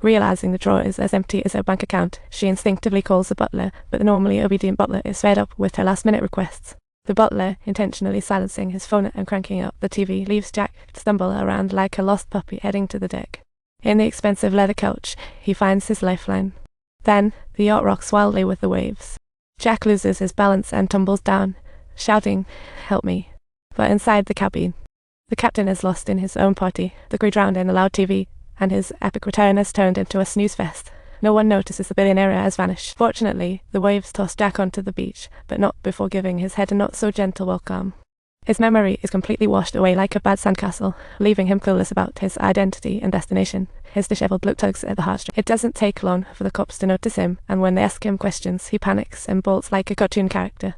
Realizing the drawer is as empty as her bank account, she instinctively calls the butler, but the normally obedient butler is fed up with her last-minute requests. The butler, intentionally silencing his phone and cranking up the TV, leaves Jack to stumble around like a lost puppy heading to the deck. In the expensive leather couch, he finds his lifeline. Then, the yacht rocks wildly with the waves. Jack loses his balance and tumbles down, shouting, "Help me." But inside the cabin, the captain is lost in his own party, the crew drowned in a loud TV, and his epic return has turned into a snooze fest. No one notices the billionaire has vanished. Fortunately, the waves toss Jack onto the beach, but not before giving his head a not-so-gentle welcome. His memory is completely washed away like a bad sandcastle, leaving him clueless about his identity and destination. His disheveled look tugs at the heartstrings. It doesn't take long for the cops to notice him, and when they ask him questions, he panics and bolts like a cartoon character.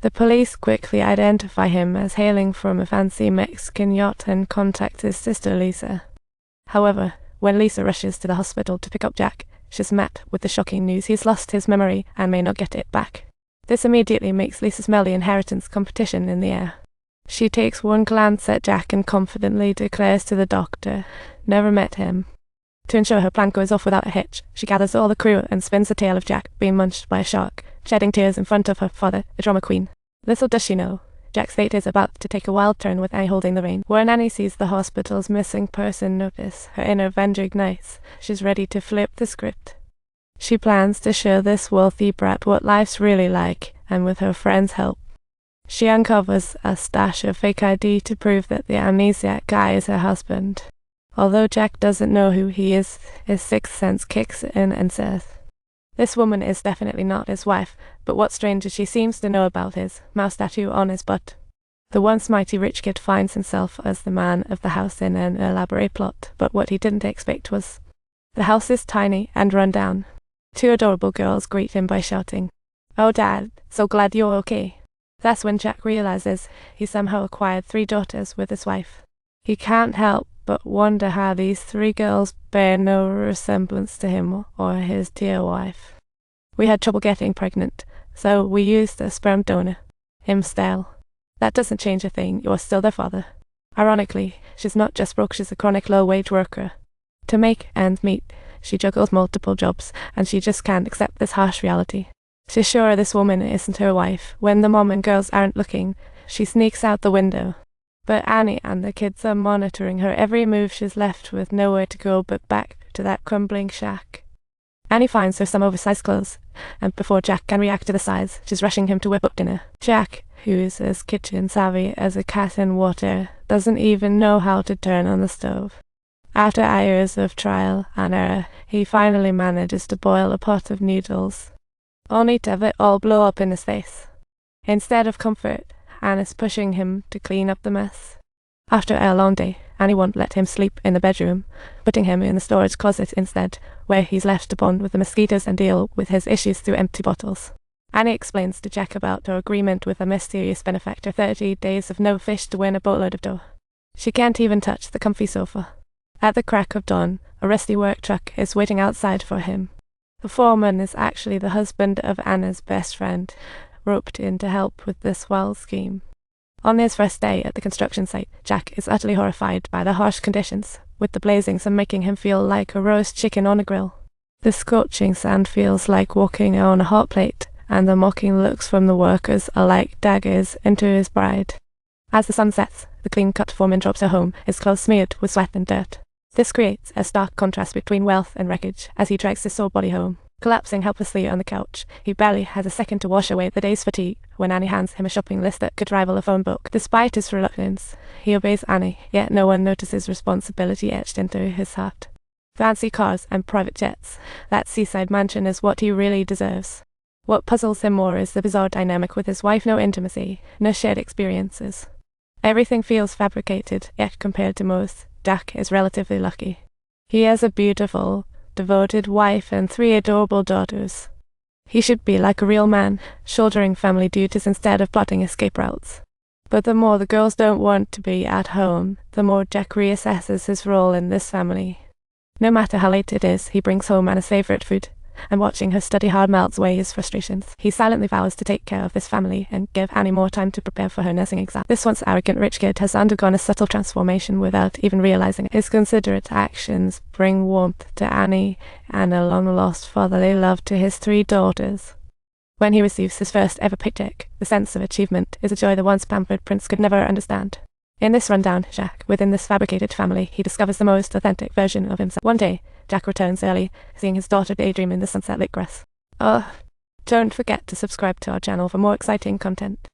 The police quickly identify him as hailing from a fancy Mexican yacht and contact his sister Lisa. However, when Lisa rushes to the hospital to pick up Jack, she's met with the shocking news he's lost his memory and may not get it back. This immediately makes Lisa smell the inheritance competition in the air. She takes one glance at Jack and confidently declares to the doctor, "Never met him." To ensure her plan goes off without a hitch, she gathers all the crew and spins the tale of Jack being munched by a shark, shedding tears in front of her father, the drama queen. Little does she know, Jack's fate is about to take a wild turn with Annie holding the rein. When Annie sees the hospital's missing person notice, her inner Avenger ignites. She's ready to flip the script. She plans to show this wealthy brat what life's really like, and with her friend's help, she uncovers a stash of fake ID to prove that the amnesiac guy is her husband. Although Jack doesn't know who he is, his sixth sense kicks in and says, this woman is definitely not his wife, but what stranger she seems to know about his mouse tattoo on his butt. The once mighty rich kid finds himself as the man of the house in an elaborate plot, but what he didn't expect was, the house is tiny and run down. Two adorable girls greet him by shouting, "Oh Dad, so glad you're okay." That's when Jack realizes he somehow acquired 3 daughters with his wife. He can't help but wonder how these 3 girls bear no resemblance to him or his dear wife. We had trouble getting pregnant, so we used a sperm donor, him style. That doesn't change a thing, you're still their father. Ironically, she's not just broke, she's a chronic low-wage worker. To make ends meet, she juggles multiple jobs, and she just can't accept this harsh reality. She's sure this woman isn't her wife. When the mom and girls aren't looking, she sneaks out the window. But Annie and the kids are monitoring her every move. She's left with nowhere to go but back to that crumbling shack. Annie finds her some oversized clothes, and before Jack can react to the size, she's rushing him to whip up dinner. Jack, who is as kitchen savvy as a cat in water, doesn't even know how to turn on the stove. After hours of trial and error, he finally manages to boil a pot of noodles, only to have it all blow up in his face. Instead of comfort, Anna's pushing him to clean up the mess. After a long day, Annie won't let him sleep in the bedroom, putting him in the storage closet instead, where he's left to bond with the mosquitoes and deal with his issues through empty bottles. Annie explains to Jack about her agreement with a mysterious benefactor, 30 days of no fish to win a boatload of dough. She can't even touch the comfy sofa. At the crack of dawn, a rusty work truck is waiting outside for him. The foreman is actually the husband of Anna's best friend, roped in to help with this wild scheme. On his first day at the construction site, Jack is utterly horrified by the harsh conditions, with the blazing sun making him feel like a roast chicken on a grill. The scorching sand feels like walking on a hot plate, and the mocking looks from the workers are like daggers into his bride. As the sun sets, the clean-cut foreman drops her home, his clothes smeared with sweat and dirt. This creates a stark contrast between wealth and wreckage as he drags his sore body home. Collapsing helplessly on the couch, he barely has a second to wash away the day's fatigue when Annie hands him a shopping list that could rival a phone book. Despite his reluctance, he obeys Annie, yet no one notices responsibility etched into his heart. Fancy cars and private jets, that seaside mansion is what he really deserves. What puzzles him more is the bizarre dynamic with his wife, no intimacy, no shared experiences. Everything feels fabricated, yet compared to most, Jack is relatively lucky. He has a beautiful, devoted wife and 3 adorable daughters. He should be like a real man, shouldering family duties instead of plotting escape routes. But the more the girls don't want to be at home, the more Jack reassesses his role in this family. No matter how late it is, he brings home Anna's favorite food, and watching her study hard melts away his frustrations. He silently vows to take care of this family and give Annie more time to prepare for her nursing exam. This once arrogant rich kid has undergone a subtle transformation without even realizing it. His considerate actions bring warmth to Annie and a long-lost fatherly love to his 3 daughters. When he receives his first ever paycheck, the sense of achievement is a joy the once pampered prince could never understand. In this rundown shack, within this fabricated family, he discovers the most authentic version of himself. One day, Jack returns early, seeing his daughter daydream in the sunset-lit grass. Don't forget to subscribe to our channel for more exciting content.